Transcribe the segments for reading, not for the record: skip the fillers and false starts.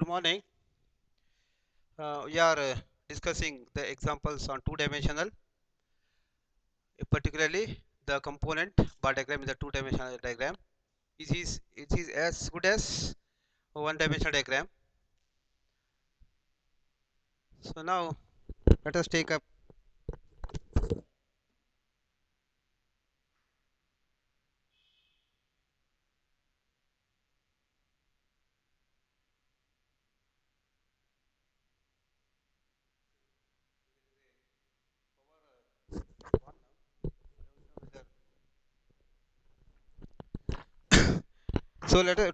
Good morning. We are discussing the examples on two-dimensional, particularly the component bar diagram in the two-dimensional diagram. It is as good as one-dimensional diagram. So now let us take up.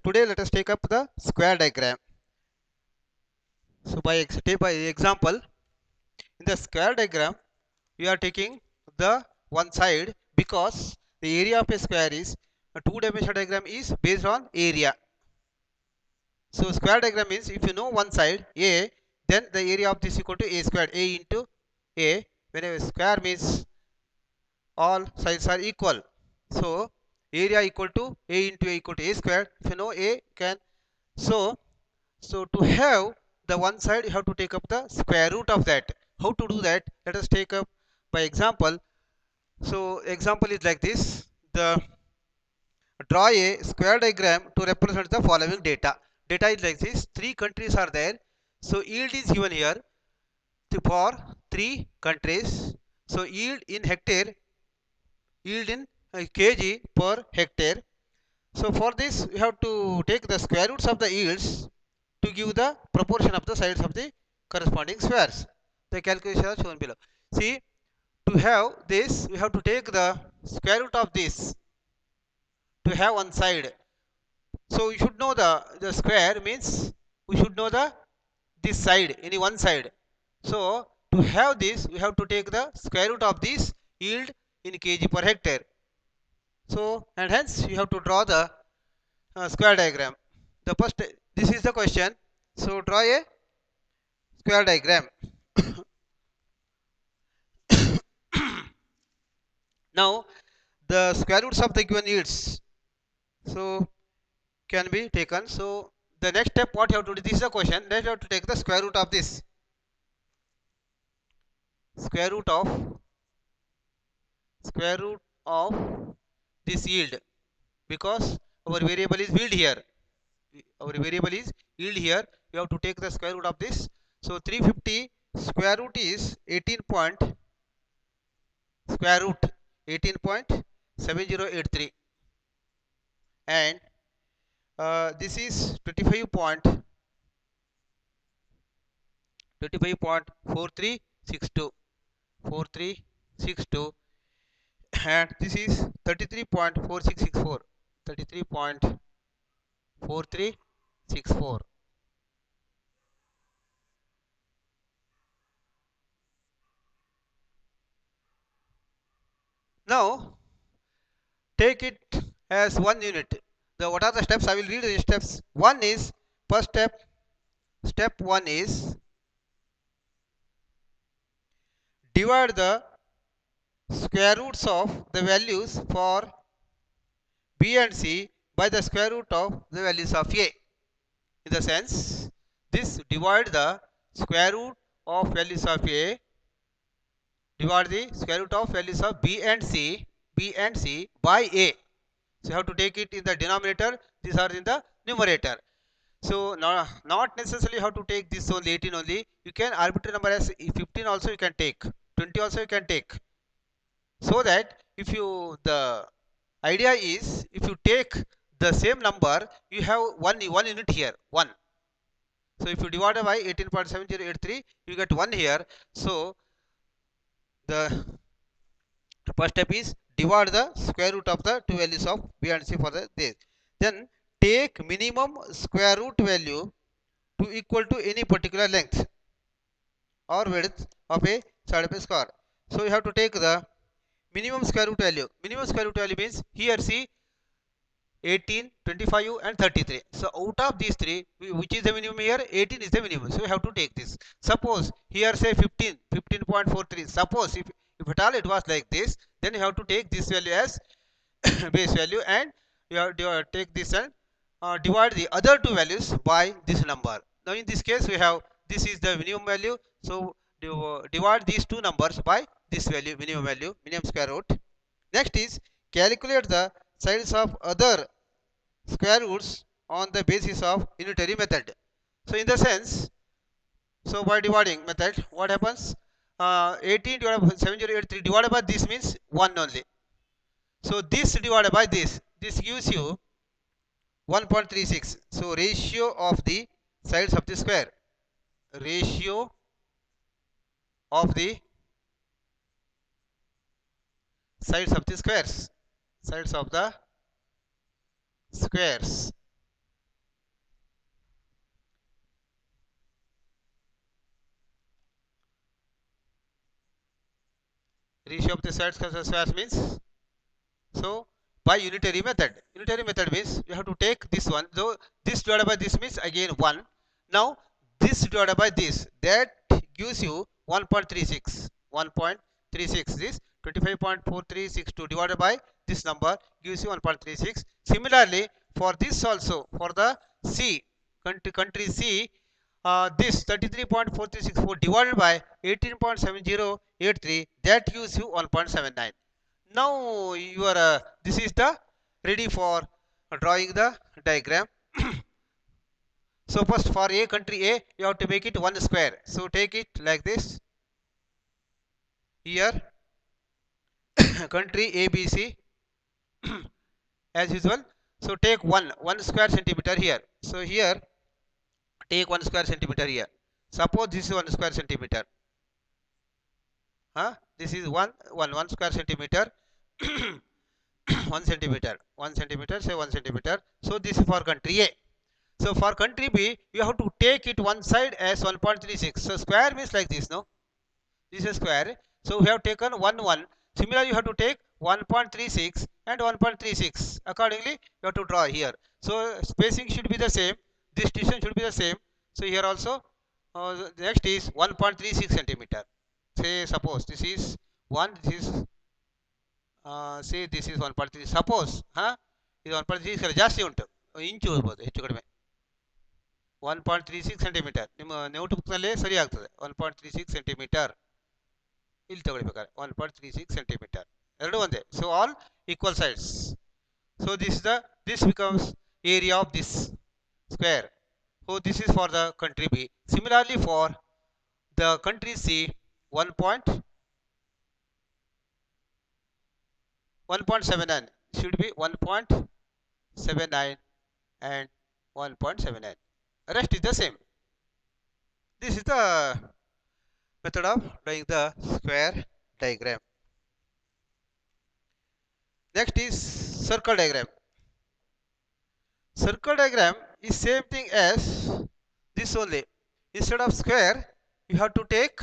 Today let us take up the square diagram. So by example, in the square diagram, we are taking the one side because the area of a square is a two-dimensional diagram is based on area. So square diagram means if you know one side A, then the area of this equal to A squared, A into A. Whenever square means all sides are equal. So area equal to A into A equal to A squared. If you know A can, so to have the one side you have to take up the square root of that. How to do that? Let us take up by example. So example is like this. Draw a square diagram to represent the following data. Data is like this. Three countries are there. So yield is given here for three countries. So yield in hectare, yield in kg per hectare. So for this, we have to take the square roots of the yields to give the proportion of the sides of the corresponding squares. The calculation is shown below. See, to have this, we have to take the square root of this to have one side. So we should know the square means we should know the this side, any one side. So to have this, we have to take the square root of this yield in kg per hectare. So and hence you have to draw the square diagram. The first, this is the question. So draw a square diagram. Now the square roots of the given yields so can be taken. So the next step, what you have to do? This is the question. Then you have to take the square root of this. Square root of this yield, because our variable is yield here. Our variable is yield here. You have to take the square root of this. So 350 square root is 18 point square root 18.7083, and this is 25.4362 and this is 33.4664 33.4364. Now take it as one unit. What are the steps? I will read the steps. One is first step. Step 1 is divide the square roots of the values for B and C by the square root of the values of A. In the sense, this divide the square root of values of A, divide the square root of values of B and C by A. So you have to take it in the denominator, these are in the numerator. So not necessarily have to take this only 18 only. You can arbitrary number as 15 also you can take, 20 also you can take. So that if you, the idea is if you take the same number, you have one unit here, 1. So if you divide by 18.7083, you get 1 here. So the first step is divide the square root of the two values of B and C for this. Then take minimum square root value to equal to any particular length or width of a side of a square. So you have to take the minimum square root value. Minimum square root value means here see 18, 25 and 33. So out of these three, which is the minimum here? 18 is the minimum. So you have to take this. Suppose here say 15, 15.43. Suppose if at all it was like this, then you have to take this value as base value, and you have to take this and divide the other two values by this number. Now in this case we have, this is the minimum value, so divide these two numbers by this value, minimum value, minimum square root. Next is calculate the sides of other square roots on the basis of unitary method. So in the sense, so by dividing method, what happens? 18 divided by 7083 divided by this means 1 only. So this divided by this gives you 1.36. So ratio of the sides of the square, ratio of the sides of the squares, sides of the squares. Ratio of the sides of the squares means, so by unitary method. Unitary method means you have to take this one. So this divided by this means again 1. Now this divided by this, that gives you 1.36. 1.36. This 25.4362 divided by this number gives you 1.36. Similarly, for this also, for the C, country C, this 33.4364 divided by 18.7083, that gives you 1.79. Now you are this is the ready for drawing the diagram. So first for a country A, you have to make it one square. So take it like this. Here country ABC as usual. So take one square centimeter here. So here take 1 square centimeter here. Suppose this is 1 square centimeter. This is one square centimeter. 1 centimeter, 1 centimeter, say 1 centimeter. So this is for country A. So for country B, you have to take it one side as 1.36. So square means like this, no? This is square. So we have taken 1. Similarly, you have to take 1.36 and 1.36. Accordingly, you have to draw here. So spacing should be the same. This distance should be the same. So here also, next is 1.36 centimeter. Say suppose this is 1, this is say this is 1.3. Suppose ಇದು 1.3 ಜಾಸ್ತಿ ಉಂಟು, ಇಂಚು ಇರ್ಬೋದು ಹೆಚ್ಚು ಕಡಿಮೆ. 1.36 centimetre ನಿಮ್ಮ ನೋಟ್ಬುಕ್ನಲ್ಲೇ ಸರಿ ಆಗ್ತದೆ. 1.36 centimetre ಇಲ್ಲಿ ತಗೊಳ್ಬೇಕಾದ್ರೆ 1.36 ಸೆಂಟಿಮೀಟರ್ ಎರಡು ಒಂದೇ. So all equal sides. So this becomes area of this square. So this is for the country B. Similarly for the country C, 1.79 should be 1.79 and 1.79. Rest is the same. This is the method of drawing the square diagram. Next is circle diagram. Circle diagram is same thing as this only. Instead of square, you have to take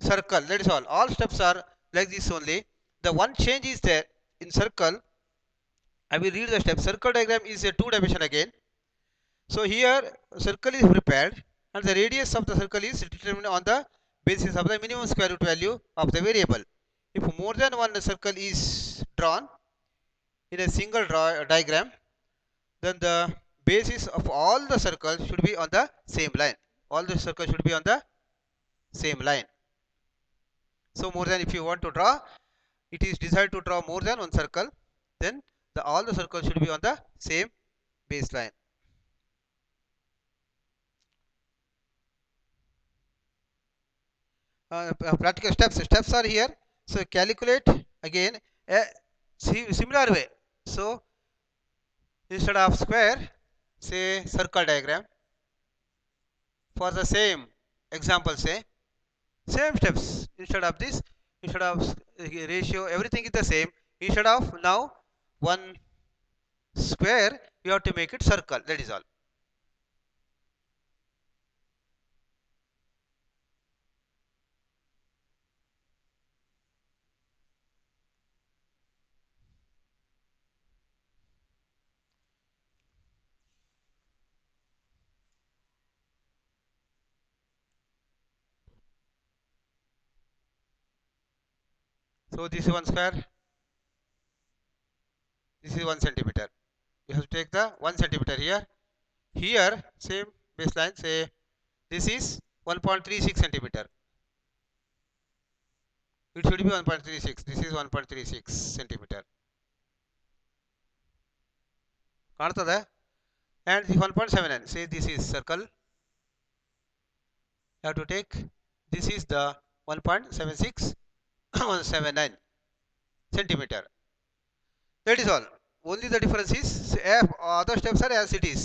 circle. That is all. All steps are like this only. The one change is there in circle. I will read the step. Circle diagram is a 2 dimension again. So here circle is prepared and the radius of the circle is determined on the basis of the minimum square root value of the variable. If more than one circle is drawn in a single diagram, then the basis of all the circles should be on the same line. All the circles should be on the same line. So more than, if you want to draw, it is decided to draw more than one circle, then all the circles should be on the same baseline. Practical steps are here. So calculate again a similar way. So instead of square, say circle diagram. For the same example, say same steps. Instead of this, instead of ratio, everything is the same. Instead of now one square, you have to make it circle. That is all. So this is 1 square. This is 1 centimeter. You have to take the 1 centimeter here. Here same baseline, say This is 1.36 centimeter. It should be 1.36. This is 1.36 centimeter. ಕಾಣ್ತದೆ? And the 1.79. Say this is circle. You have to take. This is the 1.76 179 centimeter. That is all. Only the difference is other steps are as it is.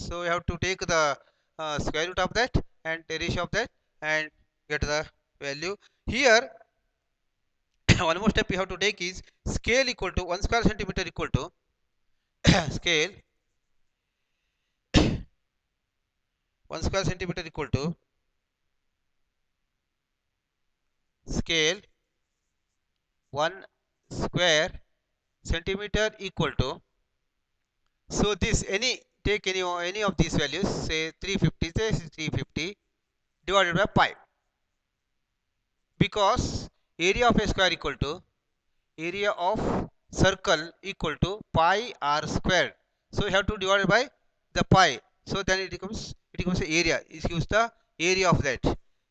So you have to take the square root of that and the ratio of that and get the value. Here one more step you have to take is scale equal to 1 square centimeter equal to scale 1 square centimeter equal to scale 1 square centimeter equal to. So this take any of these values, say 350, say 350 divided by pi, because area of a square equal to area of circle equal to pi r squared. So you have to divide by the pi. So then it becomes the area. It gives the area of that.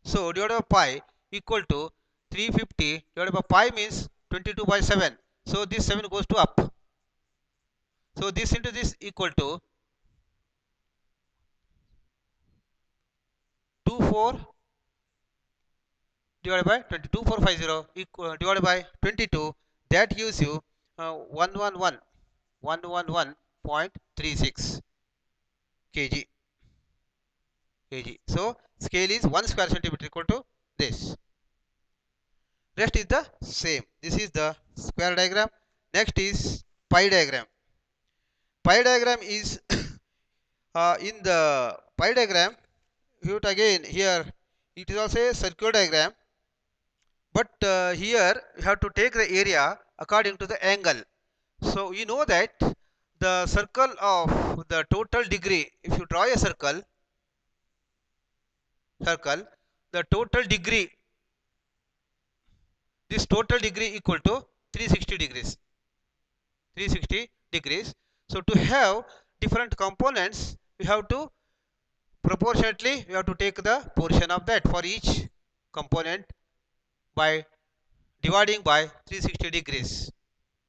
So divided by pi equal to 350 divided by pi means 22 by 7. So this 7 goes to up. So this into this equal to 24 divided by 22450 equal divided by 22. That gives you 111.36 kg. So scale is 1 square centimeter equal to this. Rest is the same. This is the square diagram. Next is pi diagram. Pi diagram is in the pi diagram. Again here it is also a circular diagram, but here you have to take the area according to the angle. So you know that the circle of the total degree, if you draw a circle, the total degree, this total degree equal to 360 degrees. 360 degrees. So to have different components, we have to proportionately we have to take the portion of that for each component by dividing by 360 degrees.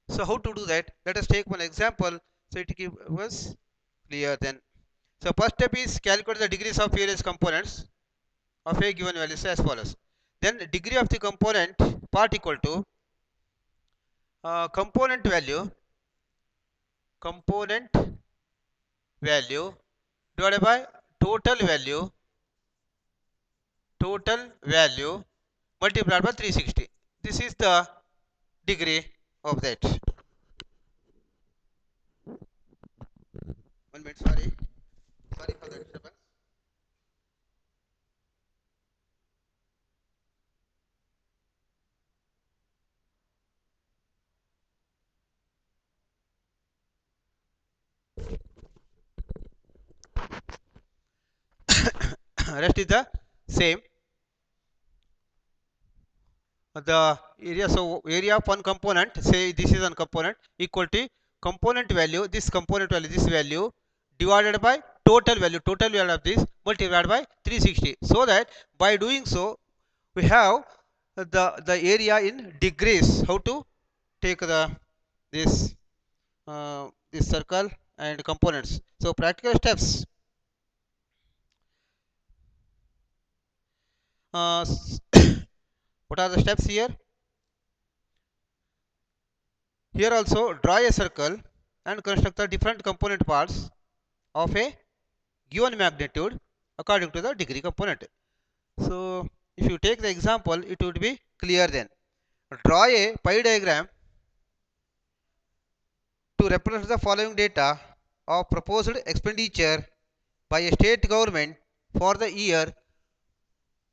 So how to do that? Let us take one example so it gives us clear then. So first step is calculate the degrees of various components of a given value, so as follows. Then degree of the component part equal to component value divided by total value multiplied by 360. This is the degree of that. 1 minute, sorry for the disturbance. Rest is the same. The area, so area of one component, say this is one component, equal to component value, this value divided by total value of this multiplied by 360. So that by doing so we have the area in degrees. How to take the this this circle and components. So practical steps. uh, what are the steps here? Here also draw a circle and construct the different component parts of a given magnitude according to the degree component. So if you take the example, it would be clear then. Draw a pie diagram to represent the following data of proposed expenditure by a state government for the year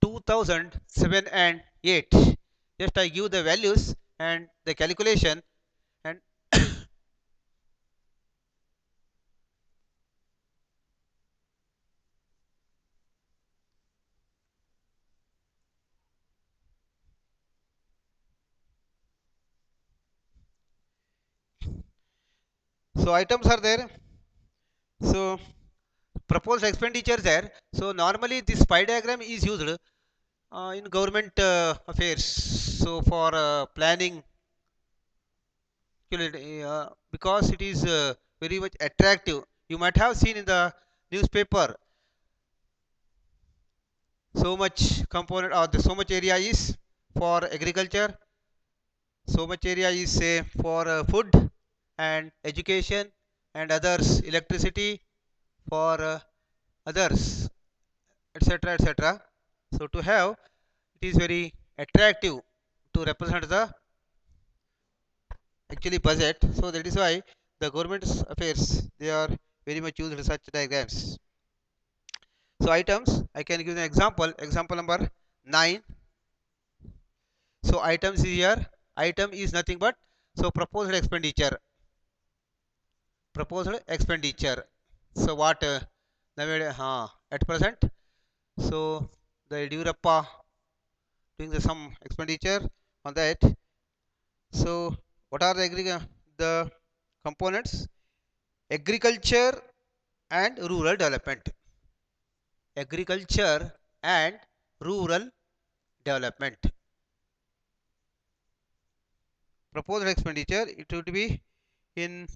2007 and 8. Just I give the values and the calculation, and so items are there. So proposed expenditures there. So normally this pie diagram is used in government affairs. So for planning, because it is very much attractive. You might have seen in the newspaper, so much component or so much area is for agriculture, so much area is say for food and education, and others electricity for others, etc., etc. So to have, it is very attractive to represent the actually budget. So that is why the government's affairs, they are very much used such diagrams. So items, I can give an example. Example number 9. So items is here. Item is nothing but, so proposed expenditure. Proposed expenditure. So what nowadays, at present, so the Yediyurappa doing the some expenditure on that. So what are the components? Agriculture and rural development. Agriculture and rural development. Proposed expenditure, it would be in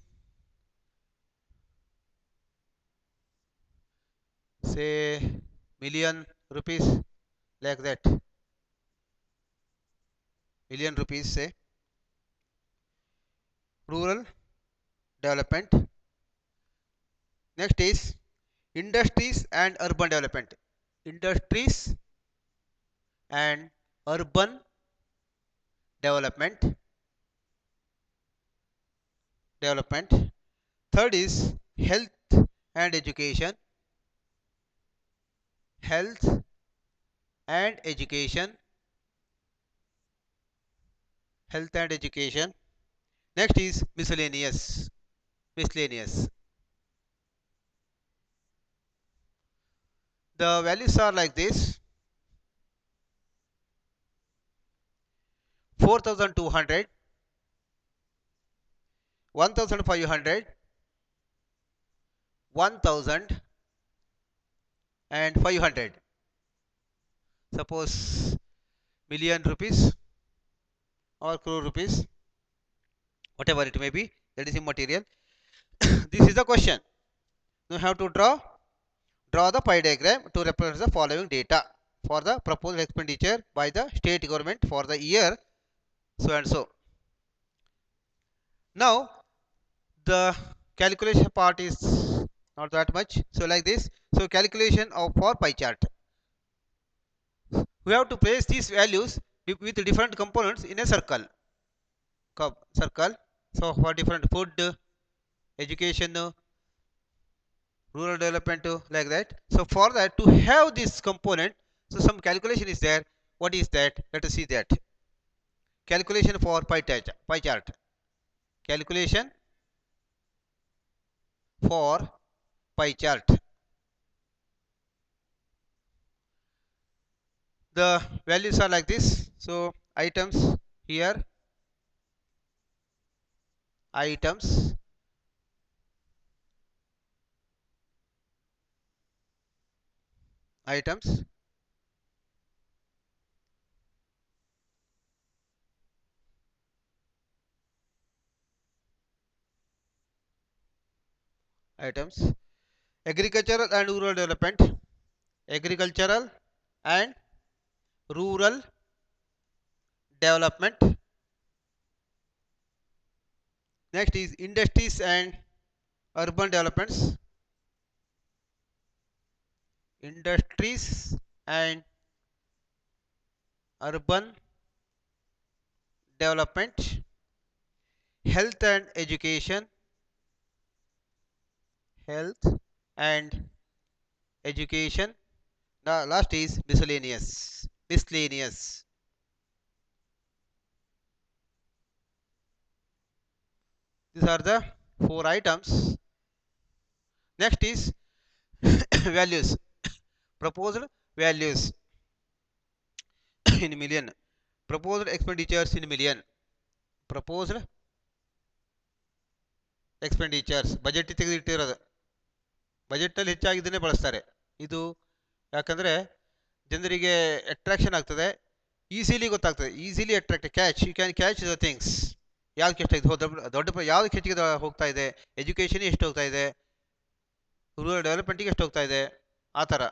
say million rupees, like that. Million rupees, say. Rural development. Next is industries and urban development. Industries and urban development. Third is health and education. Health and education. Health and education. Next is miscellaneous. Miscellaneous. The values are like this: 4,200, 1,500, 1,000, and 500. Suppose million rupees or crore rupees, whatever it may be, that is immaterial. This is the question. You have to draw the pie diagram to represent the following data for the proposed expenditure by the state government for the year so and so. Now the calculation part is not that much. So like this. So calculation of for pie chart. We have to place these values with different components in a circle. Circle. So for different food, education, rural development, like that. So for that, to have this component, so some calculation is there. What is that? Let us see that. Calculation for pie chart. Calculation for pie chart. The values are like this. So items here. Items. Items. Items. Agricultural and rural development. Agricultural and rural development. Next is industries and urban developments. Industries and urban development. Health and education. Health and education. The last is miscellaneous. Miscellaneous. These are the 4 items. Next is values. Proposed values in million. Proposed expenditures in million. Proposed expenditures. Budget ತೆಗೆದಿಟ್ಟಿರೋದು. ಬಜೆಟ್ನಲ್ಲಿ ಹೆಚ್ಚಾಗಿ ಇದನ್ನೇ ಬಳಸ್ತಾರೆ. ಇದು ಯಾಕಂದರೆ ಜನರಿಗೆ attraction ಆಗ್ತದೆ, easily ಗೊತ್ತಾಗ್ತದೆ, easily attract, catch, you can catch the things. ಯಾವ್ದಕ್ಕೆ ಎಷ್ಟಾಗಿದೆ, ದೊಡ್ಡ ಯಾವ್ದಕ್ಕೆ ಹೆಚ್ಚಿಗೆ ಹೋಗ್ತಾ ಇದೆ, ಎಜುಕೇಷನ್ ಎಷ್ಟು ಹೋಗ್ತಾ ಇದೆ, ರೂರಲ್ ಡೆವಲಪ್ಮೆಂಟಿಗೆ ಎಷ್ಟು ಹೋಗ್ತಾ ಇದೆ, ಆ ಥರ.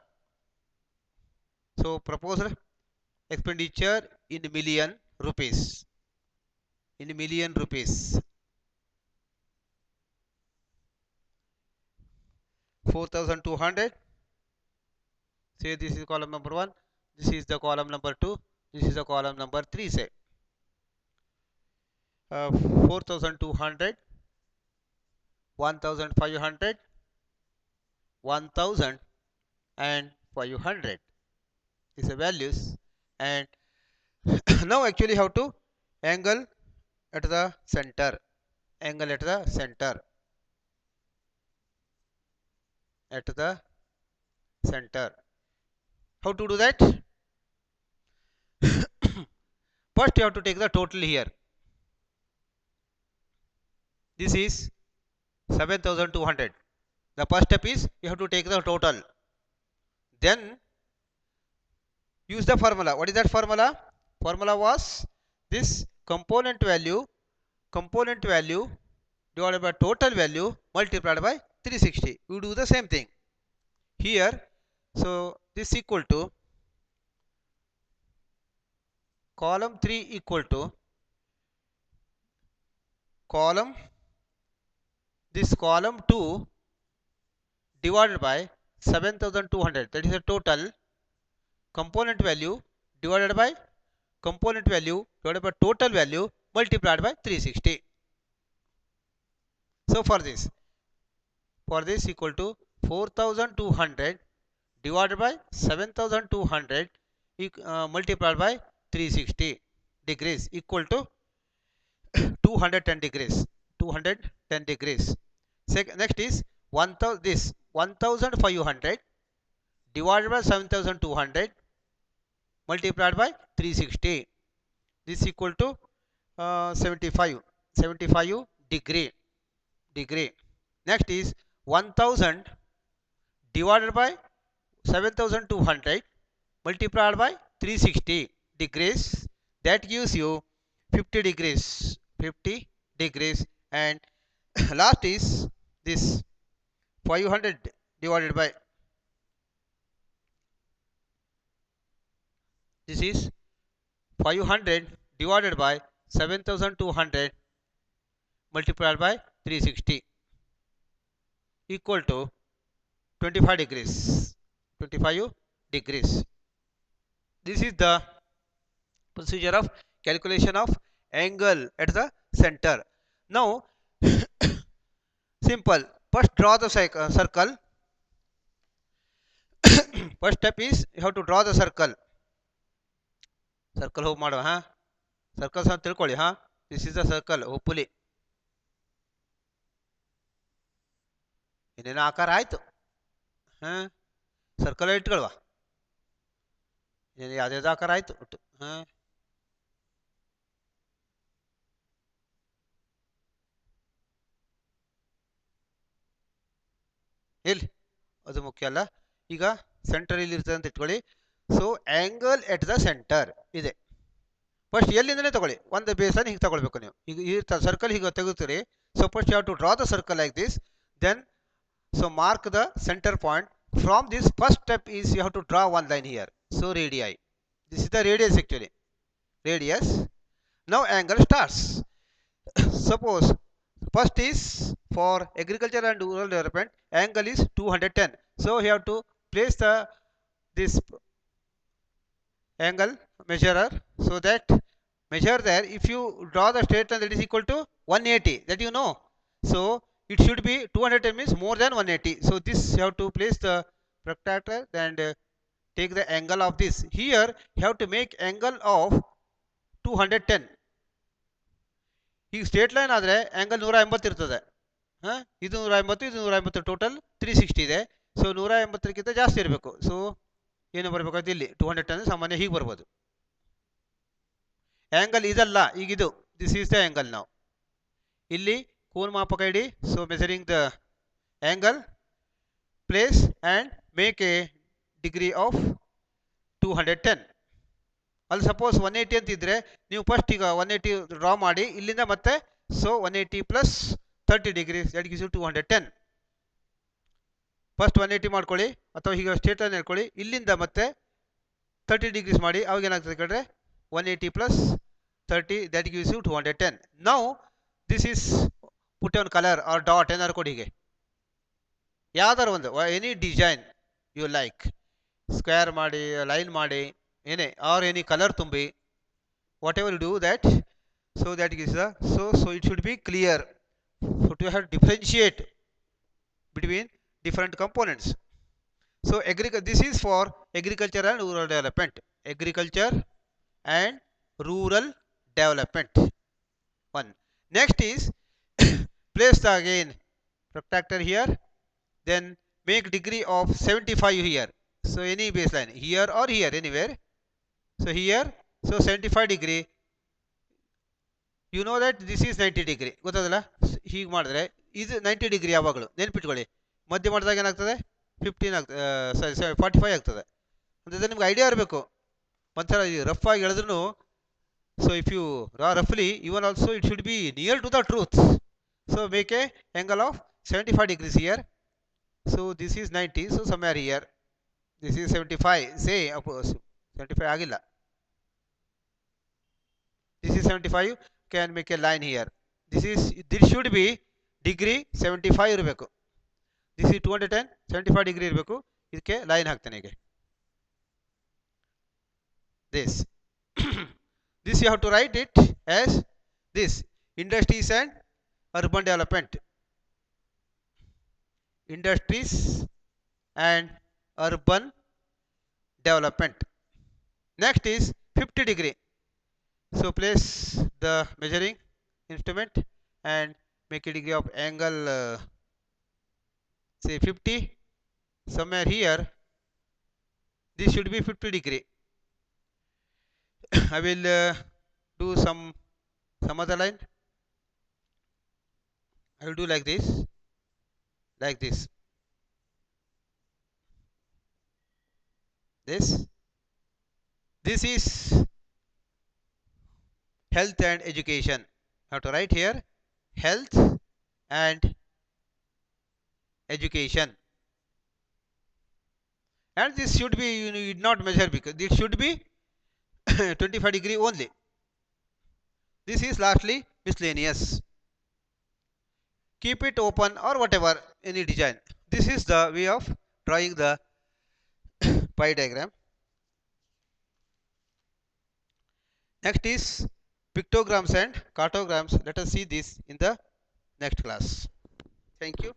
So proposed expenditure in million rupees, in million rupees. 4,200. Say this is column number 1, this is the column number 2, this is the column number 3. Say 4,200, 1,500, 1,000 and 500 is the values. And now actually how to angle at the center, angle at the center, at the center. How to do that? First you have to take the total here. This is 7,200. The first step is you have to take the total, then use the formula. What is that formula? Formula was this component value divided by total value multiplied by 360. You do the same thing here. So this equal to column 3 equal to column 2 divided by 7,200. That is the total component value divided by total value multiplied by 360. So for this equal to 4,200 divided by 7,200 multiplied by 360 degrees equal to 210 degrees. Next is 1,500 divided by 7,200 multiplied by 360. This equal to 75 degree. Next is 1,000 divided by 7,200 multiplied by 360 degrees. That gives you 50 degrees. And last is this 500 divided by, this is 500 divided by 7,200 multiplied by 360 equal to 25 degrees. This is the procedure of calculation of angle at the center. Now simple. First draw the circle. First step is you have to draw the circle. ಹೋಗಿ ಮಾಡುವ. Circles ಅಂತ ತಿಳ್ಕೊಳ್ಳಿ. This is the circle. Hopefully ಇನ್ನೇನು ಆಕಾರ ಆಯ್ತು. Circle ಇಟ್ಕೊಳ್ವಾ, ಯಾವುದ್ಯಾವ್ದು ಆಕಾರ ಆಯ್ತು ಒಟ್ಟು. ಇಲ್ಲಿ ಅದು ಮುಖ್ಯ ಅಲ್ಲ. ಈಗ ಸೆಂಟರ್ ಇಲ್ಲಿ ಇರ್ತದೆ ಅಂತ ಇಟ್ಕೊಳ್ಳಿ. So angle at the centre ಇದೆ. ಫಸ್ಟ್ ಎಲ್ಲಿಂದನೇ ತಗೊಳ್ಳಿ, ಒಂದು ಬೇಸನ್ನು ಹೀಗೆ ತಗೊಳ್ಬೇಕು ನೀವು. ಈಗ ಈ ಸರ್ಕಲ್ ಹೀಗೆ ತೆಗುತ್ತೀರಿ. So first you have to draw the circle like this. Then so mark the center point. From this first step is you have to draw one line here. So radii, this is the radius actually, radius. Now angle starts. Suppose first is for agriculture and rural development, angle is 210. So you have to place this angle measurer, so that measure there. If you draw the straight line, that is equal to 180, that you know. So it should be 210 means more than 180. So this you have to place the protractor and take the angle of this. Here you have to make angle of 210. ಈಗ straight line ಆದರೆ angle 180 ಇರ್ತದೆ. ಇದು 180, ಇದು 180, total 360 ಇದೆ. So 180ಕ್ಕಿಂತ ಜಾಸ್ತಿ ಇರಬೇಕು. So ಏನು ಬರಬೇಕಾದ್ರೆ ಇಲ್ಲಿ 210 ಸಾಮಾನ್ಯ ಹೀಗೆ ಬರ್ಬೋದು. ಆ್ಯಂಗಲ್ ಇದಲ್ಲ, ಈಗಿದು ದಿಸ್ ಈಸ್ ದ ಆ್ಯಂಗಲ್. ನಾವು ಇಲ್ಲಿ ಕೋನ ಮಾಪಕ ಇಡಿ. So measuring the angle place and make a degree of 210. ಅಲ್ಲಿ ಸಪೋಸ್ 180 ಅಂತ ಇದ್ರೆ ನೀವು ಫಸ್ಟ್ ಈಗ 180 ಡ್ರಾ ಮಾಡಿ ಇಲ್ಲಿಂದ ಮತ್ತೆ so 180 plus 30 degrees that gives you 210. First 180 ಮಾಡ್ಕೊಳ್ಳಿ ಅಥವಾ ಹೀಗೆ ಸ್ಟ್ರೇಟ್ ಲೈನ್ ಹೇಳ್ಕೊಳ್ಳಿ, ಇಲ್ಲಿಂದ ಮತ್ತೆ 30 ಡಿಗ್ರೀಸ್ ಮಾಡಿ, ಅವಾಗ ಏನಾಗ್ತದೆ ಕೇಳಿದ್ರೆ 180 plus 30 that gives you 210. Now this is put on colour or dot ಏನಾದ್ರು ಕೊಡಿ, ಹೀಗೆ ಯಾವ್ದಾರು ಒಂದು any design you like, square ಮಾಡಿ, ಲೈನ್ ಮಾಡಿ, ಏನೇ ಆರ್ ಎನಿ ಕಲರ್ ತುಂಬಿ, whatever you do that, so that is the so it should be clear, so to have differentiate between different components. So this is for agriculture and rural development, agriculture and rural development. One. Next is place the again protractor here, then make degree of 75 here. So any baseline here or here, anywhere. So here, so 75 degree, you know that this is 90 degree, ಗೊತ್ತದಲ್ಲ? ಹೀಗೆ ಮಾಡಿದ್ರೆ ಇದು 90 degree ಯಾವಾಗಲೂ ನೆನ್ಪಿಟ್ಕೊಳ್ಳಿ. ಮಧ್ಯ ಮಾಡಿದಾಗ ಏನಾಗ್ತದೆ 15 ಆಗ್ತದೆ, ಸಾರಿ 45 ಆಗ್ತದೆ ಅಂತ ನಿಮ್ಗೆ ಐಡಿಯಾ ಇರಬೇಕು. ಒಂಥರ ರಫ್ ಆಗಿ ಹೇಳಿದ್ರು, ಸೊ ಇಫ್ ಯು ರಫ್ಲಿ even also it should be near to the truth. So make a angle of 75 degrees here. So this is 90, so somewhere here this is 75, say 75 ಆಗಿಲ್ಲ, this is 75, can make a line here. This should be degree 75 ಇರಬೇಕು. this is 210, 75 degree ಇರಬೇಕು. ಇದಕ್ಕೆ line ಹಾಕ್ತೇನೆ ಈಗ. this you have to write it as this: industries and urban development, industries and urban development. Next is 50 degree. So place the measuring instrument and make a degree of angle, say 50, somewhere here this should be 50 degree. I will do some other line. I will do like this, this is health and education. I have to write here health and education, and this should be, you need not measure because it should be 25 degree only. This is lastly miscellaneous. Keep it open or whatever, any design. This is the way of drawing the pie diagram. Next is pictograms and cartograms. Let us see this in the next class. Thank you.